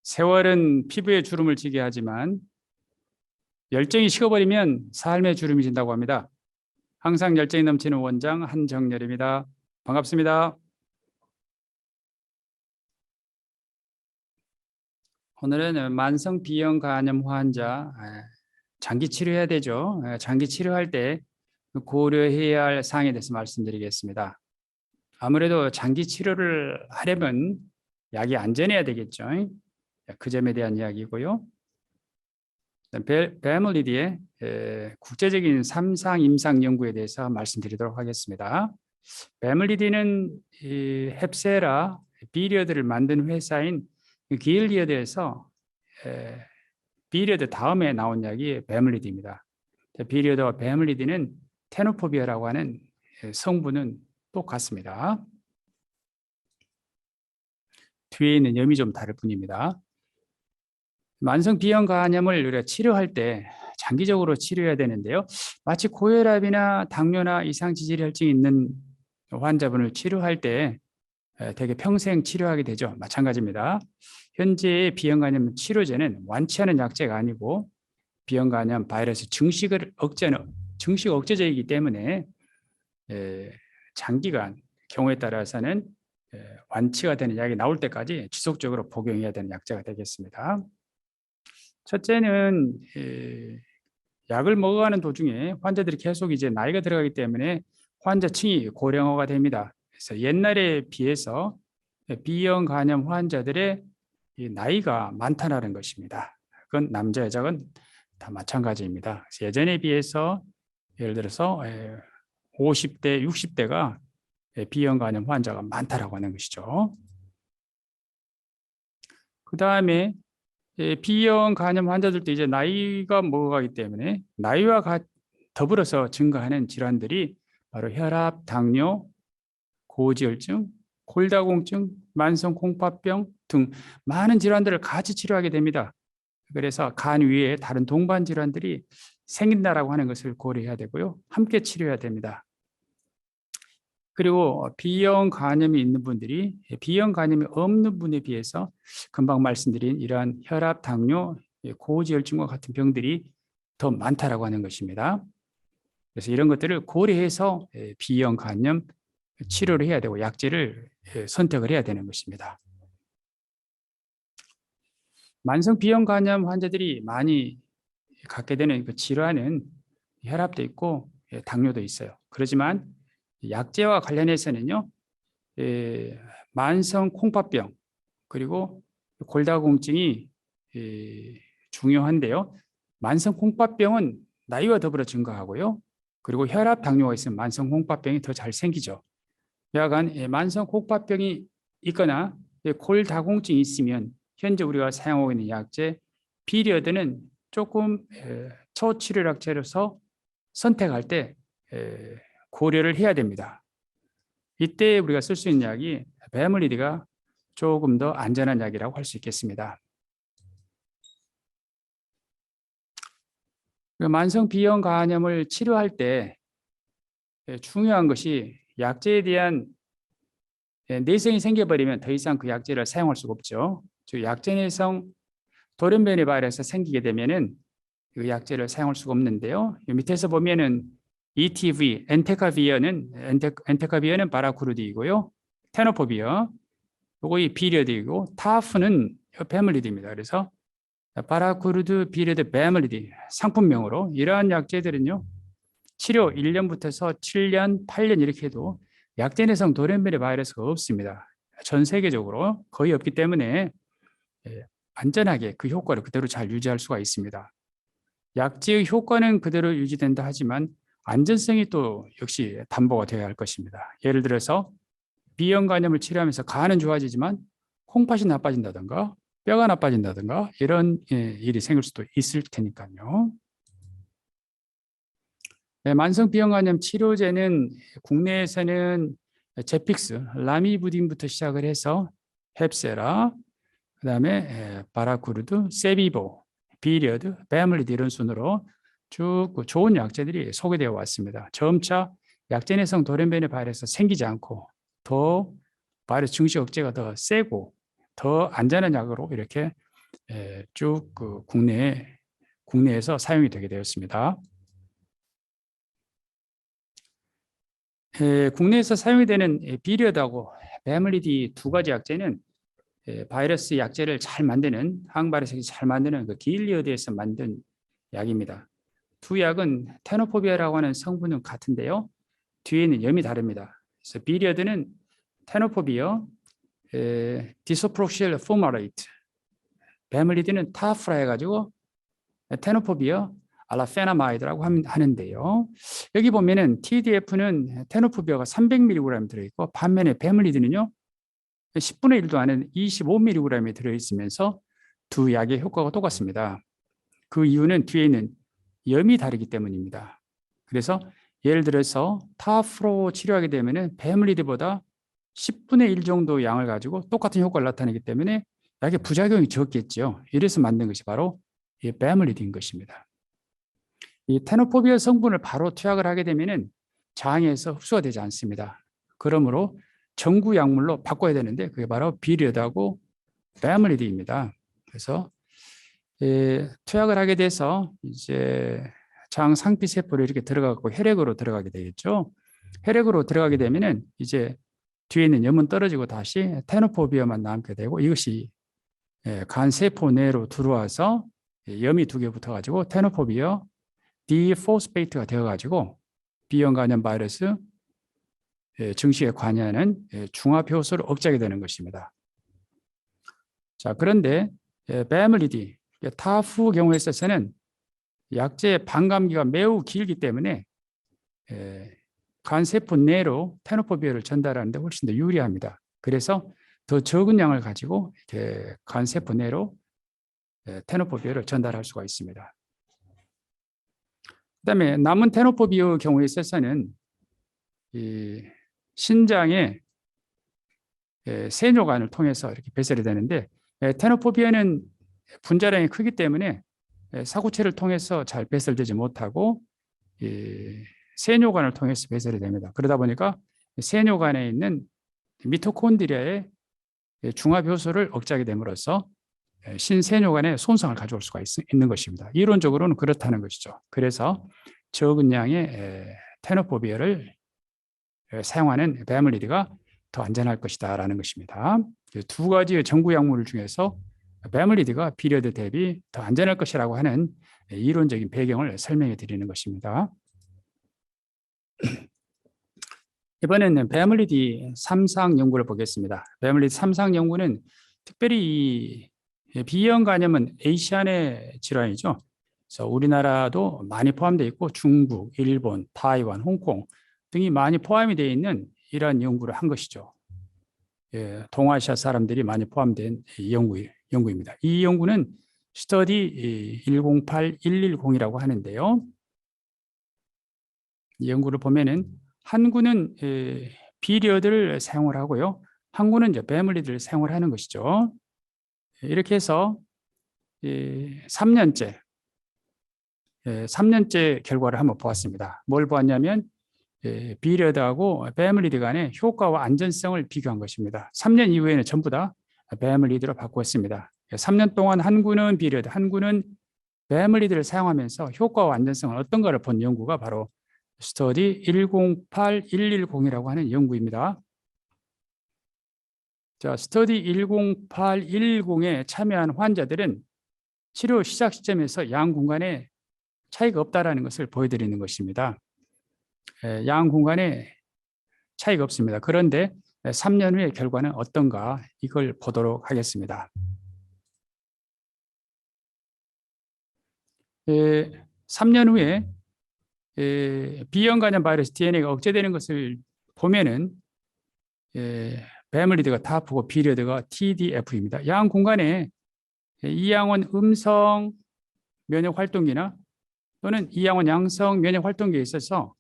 세월은 피부에 주름을 지게 하지만 열정이 식어버리면 삶에 주름이 진다고 합니다. 항상 열정이 넘치는 원장 한정열입니다. 반갑습니다. 오늘은 만성 B형 간염 환자 장기 치료해야 되죠. 장기 치료할 때 고려해야 할 사항에 대해서 말씀드리겠습니다. 아무래도 장기 치료를 하려면 약이 안전해야 되겠죠. 그 점에 대한 이야기고요. 베멀리디의 국제적인 삼상 임상 연구에 대해서 말씀드리도록 하겠습니다. 베멀리디는 헵세라 비리어드를 만든 회사인 기일리어드에서 비리어드 다음에 나온 약이 베멀리디입니다. 비리어드와 베멀리디는 테노포비아라고 하는 성분은 똑같습니다. 뒤에 있는 염이 좀 다를 뿐입니다. 만성 B형 간염을 우리가 치료할 때 장기적으로 치료해야 되는데요. 마치 고혈압이나 당뇨나 이상 지질혈증이 있는 환자분을 치료할 때 되게 평생 치료하게 되죠. 마찬가지입니다. 현재의 B형 간염 치료제는 완치하는 약제가 아니고 B형 간염 바이러스 증식을 억제하는 증식 억제제이기 때문에 장기간 경우에 따라서는 완치가 되는 약이 나올 때까지 지속적으로 복용해야 되는 약제가 되겠습니다. 첫째는 약을 먹어가는 도중에 환자들이 계속 이제 나이가 들어가기 때문에 환자층이 고령화가 됩니다. 그래서 옛날에 비해서 B형 간염 환자들의 나이가 많다는 것입니다. 그건 남자, 여자건 다 마찬가지입니다. 예전에 비해서 예를 들어서 50대, 60대가 B형 간염 환자가 많다라고 하는 것이죠. 그 다음에 B형 간염 환자들도 이제 나이가 먹어가기 때문에 나이와 더불어서 증가하는 질환들이 바로 혈압, 당뇨, 고지혈증, 골다공증, 만성 콩팥병 등 많은 질환들을 같이 치료하게 됩니다. 그래서 간 위에 다른 동반 질환들이 생긴다라고 하는 것을 고려해야 되고요. 함께 치료해야 됩니다. 그리고 B형 간염이 있는 분들이 B형 간염이 없는 분에 비해서 금방 말씀드린 이러한 혈압, 당뇨, 고지혈증과 같은 병들이 더 많다라고 하는 것입니다. 그래서 이런 것들을 고려해서 B형 간염 치료를 해야 되고 약제를 선택을 해야 되는 것입니다. 만성 B형 간염 환자들이 많이 갖게 되는 그 질환은 혈압도 있고 당뇨도 있어요. 그렇지만 약제와 관련해서는요, 만성 콩팥병 그리고 골다공증이 중요한데요. 만성 콩팥병은 나이와 더불어 증가하고요. 그리고 혈압 당뇨가 있으면 만성 콩팥병이 더 잘 생기죠. 여하간 만성 콩팥병이 있거나 골다공증이 있으면 현재 우리가 사용하고 있는 약제 비리어드는 조금 초치료 약제로서 선택할 때 고려를 해야 됩니다. 이때 우리가 쓸 수 있는 약이 베멀리디가 조금 더 안전한 약이라고 할 수 있겠습니다. 만성 B형 간염을 치료할 때 중요한 것이 약제에 대한 내성이 생겨버리면 더 이상 그 약제를 사용할 수가 없죠. 즉 약제 내성 돌연변이 바이러스가 생기게 되면은 그 약제를 사용할 수가 없는데요. 밑에서 보면은 ETV, 엔테카비어는 바라쿠르디이고요. 테노포비어, 요거 이 비리어드이고 타프는 베멀리디입니다. 그래서 바라쿠르드, 비리어드, 베멀리디 상품명으로 이러한 약제들은요. 치료 1년부터 해서 7년, 8년 이렇게 해도 약제 내성 돌연변이 바이러스가 없습니다. 전 세계적으로 거의 없기 때문에 안전하게 그 효과를 그대로 잘 유지할 수가 있습니다. 약제의 효과는 그대로 유지된다 하지만 안전성이 또 역시 담보가 되어야 할 것입니다. 예를 들어서 B형 간염을 치료하면서 간은 좋아지지만 콩팥이 나빠진다든가 뼈가 나빠진다든가 이런 일이 생길 수도 있을 테니까요. 만성 B형 간염 치료제는 국내에서는 제픽스, 라미부딘부터 시작을 해서 헵세라, 그다음에 바라쿠르드, 세비보, 비리어드, 베멀리디 이런 순으로 쭉 좋은 약제들이 소개되어 왔습니다. 점차 약제 내성 돌연변이 바이러스 생기지 않고 더 바이러스 증식 억제가 더 세고 더 안전한 약으로 이렇게 쭉 국내에서 사용이 되게 되었습니다. 국내에서 사용이 되는 비리어드하고 배멀리디 두 가지 약제는 바이러스 약제를 잘 만드는 항바이러스 잘 만드는 그 기일리어드에서 만든 약입니다. 두 약은 테노포비아라고 하는 성분은 같은데요. 뒤에 있는 염이 다릅니다. 그래서 비리어드는 테노포비아, 디소프록실 포마레이트, 배멀리디는 타프라 해가지고 테노포비아, 알라페나마이드라고 하는데요. 여기 보면은 TDF는 테노포비아가 300mg 들어있고 반면에 배멀리디는요 10분의 1도 안 하는 25mg이 들어있으면서 두 약의 효과가 똑같습니다. 그 이유는 뒤에 있는 염이 다르기 때문입니다. 그래서 예를 들어서 타프로 치료하게 되면 배멀리디보다 10분의 1 정도 양을 가지고 똑같은 효과를 나타내기 때문에 약의 부작용이 적겠죠. 이래서 만든 것이 바로 이 배멀리디인 것입니다. 이 테노포비아 성분을 바로 투약을 하게 되면 장에서 흡수가 되지 않습니다. 그러므로 전구 약물로 바꿔야 되는데 그게 바로 비리어드하고 배멀리디입니다. 그래서 투약을 하게 돼서 이제 장 상피 세포로 이렇게 들어가고 혈액으로 들어가게 되겠죠. 혈액으로 들어가게 되면은 이제 뒤에 있는 염은 떨어지고 다시 테노포비아만 남게 되고 이것이 간 세포 내로 들어와서 염이 두 개 붙어가지고 테노포비아 디포스페이트가 되어가지고 B형 간염 바이러스 증식에 관여하는 중합 효소를 억제하게 되는 것입니다. 자, 그런데 배멀리디 타프 경우에 있어서는 약제의 반감기가 매우 길기 때문에 간 세포 내로 테노포비아를 전달하는 데 훨씬 더 유리합니다. 그래서 더 적은 양을 가지고 이렇게 간 세포 내로 테노포비아를 전달할 수가 있습니다. 그다음에 남은 테노포비아 경우에 있어서는 이 신장에 세뇨관을 통해서 이렇게 배설이 되는데 테노포비아는 분자량이 크기 때문에 사구체를 통해서 잘 배설되지 못하고 세뇨관을 통해서 배설이 됩니다. 그러다 보니까 세뇨관에 있는 미토콘드리아의 중합 효소를 억제하게 됨으로써 신세뇨관에 손상을 가져올 수가 있는 것입니다. 이론적으로는 그렇다는 것이죠. 그래서 적은 양의 테노포비아를 사용하는 배멀리디가 더 안전할 것이다라는 것입니다. 두 가지의 전구 약물 중에서 배멀리디가 비리어드 대비 더 안전할 것이라고 하는 이론적인 배경을 설명해 드리는 것입니다. 이번에는 배멀리디 3상 연구를 보겠습니다. 배멀리디 3상 연구는 특별히 B형 간염은 에이시안의 질환이죠. 그래서 우리나라도 많이 포함되어 있고 중국, 일본, 타이완, 홍콩 등이 많이 포함이 되어 있는 이러한 연구를 한 것이죠. 동아시아 사람들이 많이 포함된 연구입니다. 이 연구는 스터디 108110이라고 하는데요. 이 연구를 보면은 한 군은 비리어드를 사용을 하고요. 한 군은 이제 배멀리디를 사용을 하는 것이죠. 이렇게 해서 3년째 결과를 한번 보았습니다. 뭘 보았냐면 비리어드하고 배멀리디 간의 효과와 안전성을 비교한 것입니다. 3년 이후에는 전부 다 배멀리디로 바꾸었습니다. 3년 동안 한 군은 비리어드, 한 군은 배멀리디를 사용하면서 효과와 안전성을 어떤가를 본 연구가 바로 스터디 108110이라고 하는 연구입니다. 자, 스터디 108110에 참여한 환자들은 치료 시작 시점에서 양 공간에 차이가 없다라는 것을 보여드리는 것입니다. 양 공간에 차이가 없습니다. 그런데 3년 후의 결과는 어떤가 이걸 보도록 하겠습니다. 3년 후에 B형 간염 바이러스 DNA가 억제되는 것을 보면은 배멀리디가 타프고 비리어드가 TDF입니다. 양 공간에 이양원 음성 면역 활동기나 또는 이양원 양성 면역 활동기에 있어서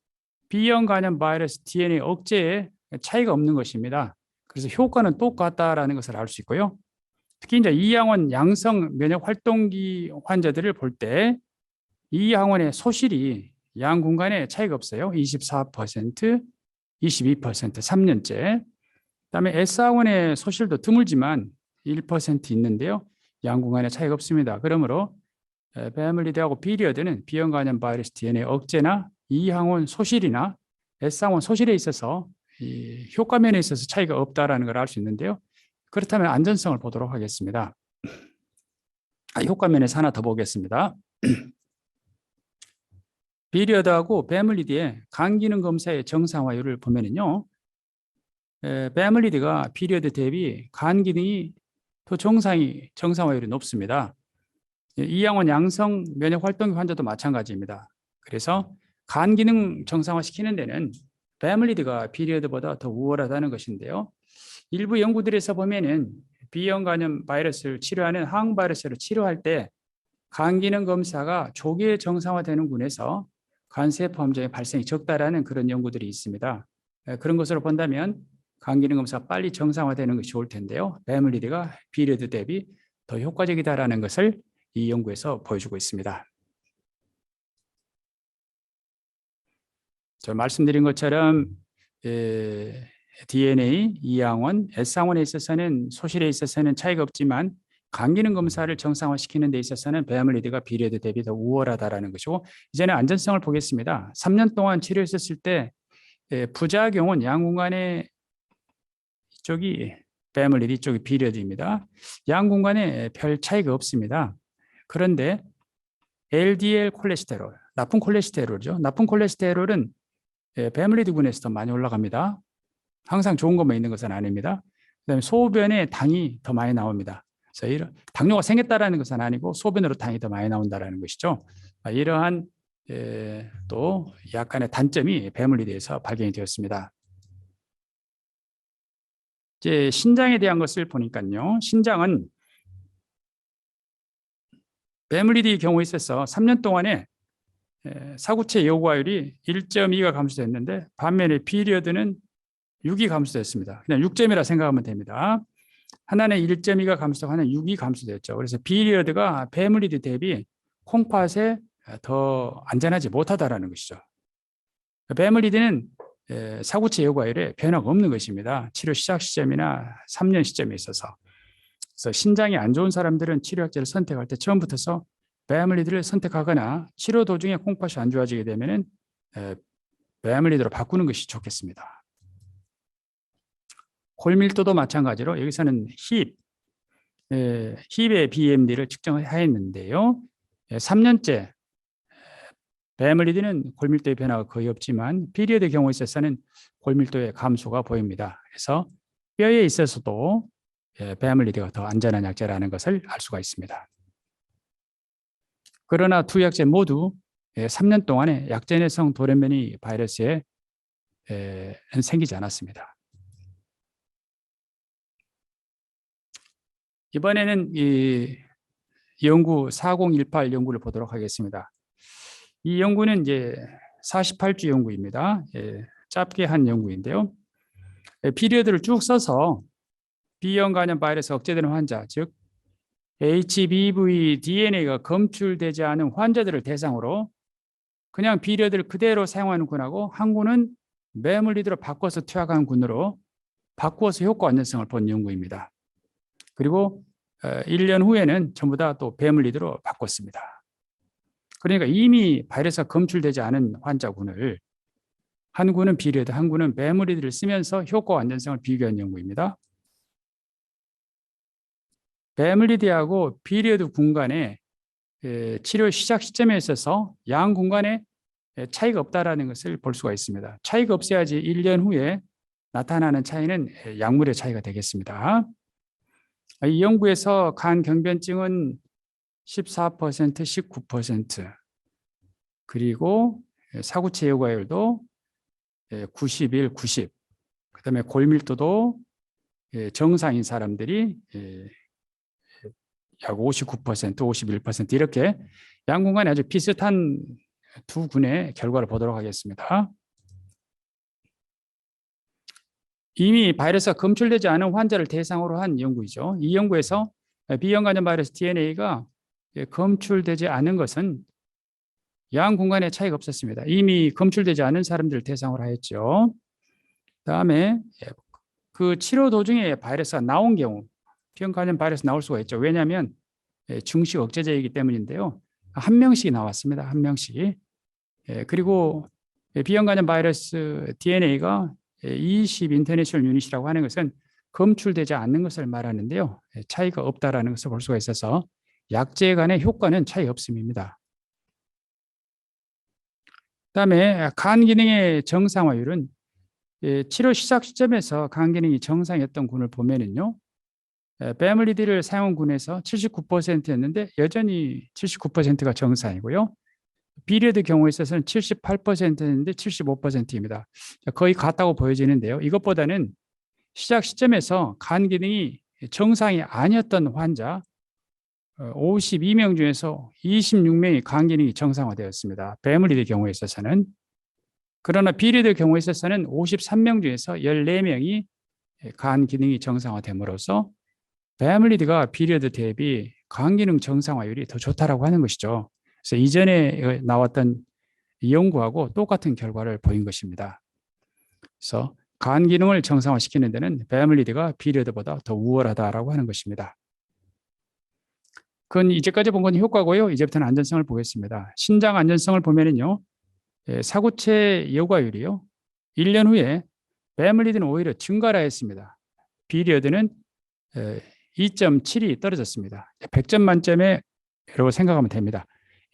B형 간염 바이러스 DNA 억제에 차이가 없는 것입니다. 그래서 효과는 똑같다라는 것을 알 수 있고요. 특히 이제 이양원 양성 면역 활동기 환자들을 볼 때 이양원의 소실이 양 공간에 차이가 없어요. 24%, 22%, 3년째. 그다음에 S양원의 소실도 드물지만 1% 있는데요. 양 공간에 차이가 없습니다. 그러므로 패밀리드하고 피리어드는 B형 간염 바이러스 DNA 억제나 E항원 소실이나 S항원 소실에 있어서 이 효과면에 있어서 차이가 없다라는 걸 알 수 있는데요. 그렇다면 안전성을 보도록 하겠습니다. 효과면에서 하나 더 보겠습니다. 피리어드하고 패밀리드의 간 기능 검사의 정상화율을 보면은요. 패밀리드가 피리어드 대비 간 기능이 더 정상화율이 높습니다. 이양원 양성 면역 활동 환자도 마찬가지입니다. 그래서 간 기능 정상화시키는 데는 패밀리드가 피리어드보다 더 우월하다는 것인데요. 일부 연구들에서 보면은 B형 간염 바이러스를 치료하는 항 바이러스를 치료할 때 간 기능 검사가 조기에 정상화되는 군에서 간세포 함정의 발생이 적다라는 그런 연구들이 있습니다. 그런 것으로 본다면 간 기능 검사가 빨리 정상화되는 것이 좋을 텐데요. 패밀리드가 피리어드 대비 더 효과적이다라는 것을 이 연구에서 보여주고 있습니다. 저 말씀드린 것처럼 DNA, E항원, S항원에 있어서는 소실에 있어서는 차이가 없지만 간 기능 검사를 정상화시키는 데 있어서는 패밀리드가 피리어드 대비 더 우월하다라는 것이고, 이제는 안전성을 보겠습니다. 3년 동안 치료했었을 때 부작용은 양 공간의 이쪽이 패밀리드, 이쪽이 피리어드입니다. 양 공간에 별 차이가 없습니다. 그런데 LDL 콜레스테롤, 나쁜 콜레스테롤이죠. 나쁜 콜레스테롤은 패밀리드군에서 더 많이 올라갑니다. 항상 좋은 것만 있는 것은 아닙니다. 그다음에 소변에 당이 더 많이 나옵니다. 그래서 당뇨가 생겼다라는 것은 아니고 소변으로 당이 더 많이 나온다라는 것이죠. 이러한 또 약간의 단점이 패밀리드에서 발견이 되었습니다. 이제 신장에 대한 것을 보니까요. 신장은 패밀리드의 경우에 있어서 3년 동안에 사구체 요구화율이 1.2가 감소됐는데 반면에 피리어드는 6이 감소됐습니다. 그냥 6점이라 생각하면 됩니다. 하나는 1.2가 감소되고 하나는 6이 감소됐죠. 그래서 피리어드가 패밀리드 대비 콩팥에 더 안전하지 못하다라는 것이죠. 패밀리드는 사구체 요구화율에 변화가 없는 것입니다. 치료 시작 시점이나 3년 시점에 있어서. 그래서 신장이 안 좋은 사람들은 치료약제를 선택할 때 처음부터 패밀리드를 선택하거나 치료 도중에 콩팥이 안 좋아지게 되면은 패밀리드로 바꾸는 것이 좋겠습니다. 골밀도도 마찬가지로 여기서는 힙의 BMD를 측정하였는데요. 3년째 패밀리드는 골밀도의 변화가 거의 없지만 피리어드의 경우에 있어서는 골밀도의 감소가 보입니다. 그래서 뼈에 있어서도 패밀리드가 더 안전한 약제라는 것을 알 수가 있습니다. 그러나 두 약제 모두 3년 동안에 약제 내성 돌연변이 바이러스에 생기지 않았습니다. 이번에는 이 연구 4018 연구를 보도록 하겠습니다. 이 연구는 이제 48주 연구입니다. 짧게 한 연구인데요. 피리어드를 쭉 써서 B형 간염 바이러스 억제되는 환자, 즉 HBV DNA가 검출되지 않은 환자들을 대상으로 그냥 피리어드를 그대로 사용하는 군하고 한 군은 패밀리드로 바꿔서 투약한 군으로 바꾸어서 효과 안전성을 본 연구입니다. 그리고 1년 후에는 전부 다 또 패밀리드로 바꿨습니다. 그러니까 이미 바이러스가 검출되지 않은 환자군을 한 군은 피리어드, 한 군은 패밀리드를 쓰면서 효과 안전성을 비교한 연구입니다. 패밀리드하고 피리어드 군 간의 치료 시작 시점에 있어서 양 공간에 차이가 없다라는 것을 볼 수가 있습니다. 차이가 없어야지 1년 후에 나타나는 차이는 약물의 차이가 되겠습니다. 이 연구에서 간 경변증은 14%, 19%, 그리고 사구체 요구화율도 91, 90, 그다음에 골밀도도 정상인 사람들이 약 59%, 51% 이렇게 양 공간에 아주 비슷한 두 군의 결과를 보도록 하겠습니다. 이미 바이러스가 검출되지 않은 환자를 대상으로 한 연구이죠. 이 연구에서 B형 간염 바이러스 DNA가 검출되지 않은 것은 양 공간에 차이가 없었습니다. 이미 검출되지 않은 사람들을 대상으로 하였죠. 다음에 그 치료 도중에 바이러스가 나온 경우 B형 간염 바이러스 나올 수가 있죠. 왜냐하면 증식 억제제이기 때문인데요. 한 명씩 나왔습니다. 한 명씩. 그리고 B형 간염 바이러스 DNA가 20 인터내셔널 유닛이라고 하는 것은 검출되지 않는 것을 말하는데요. 차이가 없다라는 것을 볼 수가 있어서 약제 간의 효과는 차이 없음입니다. 그다음에 간 기능의 정상화율은 치료 시작 시점에서 간 기능이 정상이었던 군을 보면은요. 베물리디를 사용한 군에서 79%였는데 여전히 79%가 정상이고요. 비리드 경우에 있어서는 78%였는데 75%입니다. 거의 같다고 보여지는데요. 이것보다는 시작 시점에서 간 기능이 정상이 아니었던 환자 52명 중에서 26명이 간 기능이 정상화되었습니다. 베물리드 경우에 있어서는. 그러나 비리드 경우에 있어서는 53명 중에서 14명이 간 기능이 정상화됨으로써 베물리드가 비리드 대비 간 기능 정상화율이 더 좋다라고 하는 것이죠. 그래서 이전에 나왔던 이 연구하고 똑같은 결과를 보인 것입니다. 그래서 간 기능을 정상화시키는 데는 베물리드가 비리드보다 더 우월하다라고 하는 것입니다. 그건 이제까지 본 건 효과고요. 이제부터는 안전성을 보겠습니다. 신장 안전성을 보면은요. 사구체 여과율이요. 1년 후에 베물리드는 오히려 증가를 했습니다. 비리어드는 2.7이 떨어졌습니다. 100점 만점에 라고 생각하면 됩니다.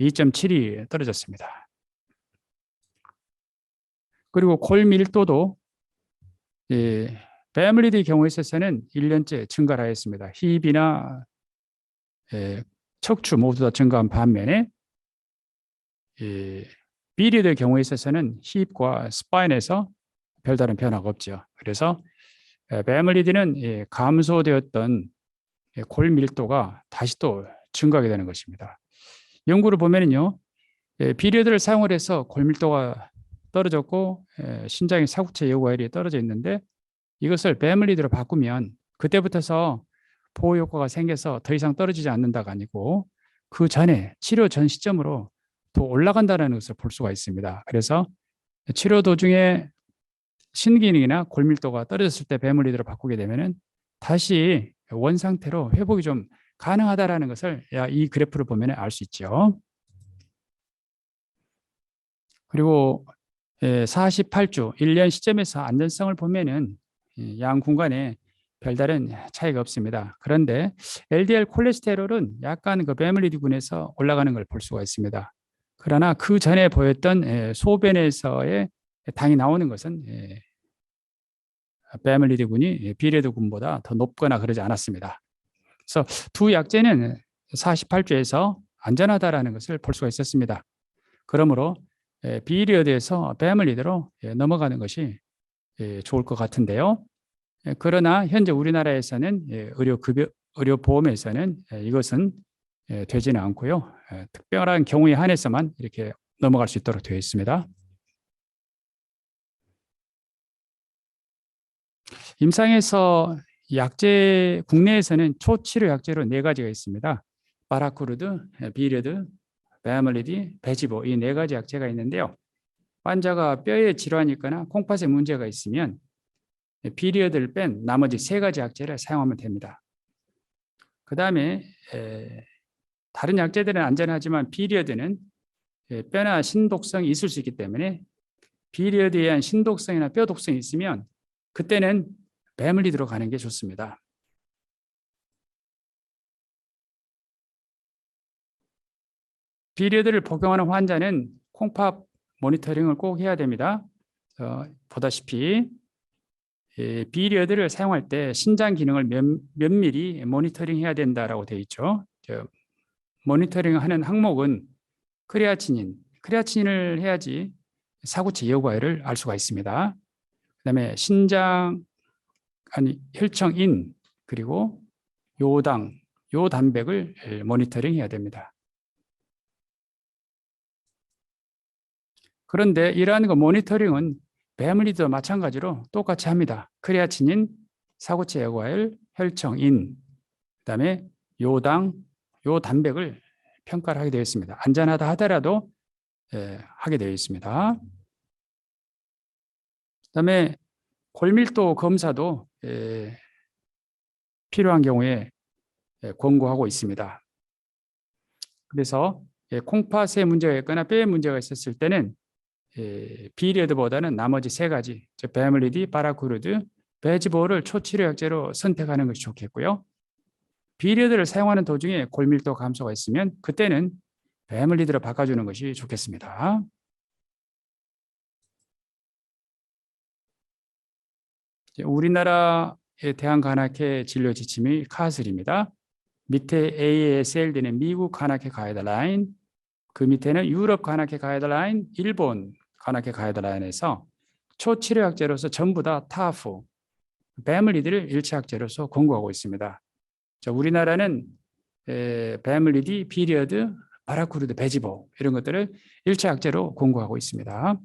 2.7이 떨어졌습니다. 그리고 골 밀도도 베물리드의 경우에 있어서는 1년째 증가를 하였습니다. 힙이나 척추 모두 다 증가한 반면에 비리드의 경우에 있어서는 힙과 스파인에서 별다른 변화가 없죠. 그래서 베물리드는 감소되었던 골 밀도가 다시 또 증가하게 되는 것입니다. 연구를 보면은요, 비리드를 사용을 해서 골 밀도가 떨어졌고 신장의 사구체 여과율이 떨어져 있는데 이것을 베물리드로 바꾸면 그때부터서 보호 효과가 생겨서 더 이상 떨어지지 않는다가 아니고 그 전에 치료 전 시점으로 더 올라간다는 것을 볼 수가 있습니다. 그래서 치료 도중에 신기능이나 골밀도가 떨어졌을 때 베물리드로 바꾸게 되면은 다시 원 상태로 회복이 좀 가능하다라는 것을 이 그래프를 보면 알 수 있죠. 그리고 48주 1년 시점에서 안전성을 보면은 양 군간에 별다른 차이가 없습니다. 그런데 LDL 콜레스테롤은 약간 그 베물리드군에서 올라가는 걸 볼 수가 있습니다. 그러나 그 전에 보였던 소변에서의 당이 나오는 것은 베물리드군이 비리드군보다 더 높거나 그러지 않았습니다. 그래서 두 약제는 48주에서 안전하다라는 것을 볼 수가 있었습니다. 그러므로 비리어드에서 베물리드로 넘어가는 것이 좋을 것 같은데요. 그러나 현재 우리나라에서는 의료보험에서는 이것은 되지는 않고요. 특별한 경우에 한해서만 이렇게 넘어갈 수 있도록 되어 있습니다. 임상에서 약제 국내에서는 초치료 약제로 4가지가 있습니다. 파라쿠르드, 비리드, 베물리디, 베지보 이 4가지 약제가 있는데요. 환자가 뼈에 질환이 있거나 콩팥에 문제가 있으면 비리어드를 뺀 나머지 3가지 약제를 사용하면 됩니다. 그 다음에 다른 약제들은 안전하지만 비리어드는 뼈나 신독성이 있을 수 있기 때문에 비리어드에 의한 신독성이나 뼈 독성이 있으면 그때는 베물리드로 가는 게 좋습니다. 비리어드를 복용하는 환자는 콩팥 모니터링을 꼭 해야 됩니다. 보다시피 비리어드를 사용할 때 신장 기능을 면밀히 모니터링해야 된다라고 되어 있죠. 모니터링하는 항목은 크레아틴인을 해야지 사구체 여과율을 알 수가 있습니다. 그다음에 혈청인 그리고 요당, 요 단백을 모니터링해야 됩니다. 그런데 이러한 모니터링은 베물리드와 마찬가지로 똑같이 합니다. 크레아틴인, 사구체 여과율, 혈청인, 그다음에 요당, 요 단백을 평가를 하게 되어 있습니다. 안전하다 하더라도 하게 되어 있습니다. 그다음에 골밀도 검사도 필요한 경우에 권고하고 있습니다. 그래서 콩팥에 문제가 있거나 뼈에 문제가 있었을 때는 비리어드보다는 나머지 세 가지, 즉 베밀리디, 파라쿠르드, 베지볼을 초치료 약제로 선택하는 것이 좋겠고요. 비리어드를 사용하는 도중에 골밀도 감소가 있으면 그때는 베밀리드로 바꿔주는 것이 좋겠습니다. 우리나라의 대한간악회 진료 지침이 카슬입니다. 밑에 AASLD는 미국 간악회 가이드라인, 그 밑에는 유럽 간악회 가이드라인, 일본 간악회 가이드라인에서 초치료약제로서 전부 다 타프, 베밀리드를 일체약제로서 권고하고 있습니다. 자, 우리나라는 베밀리디, 피리어드, 파라쿠르드, 베지보 이런 것들을 일체약제로 권고하고 있습니다.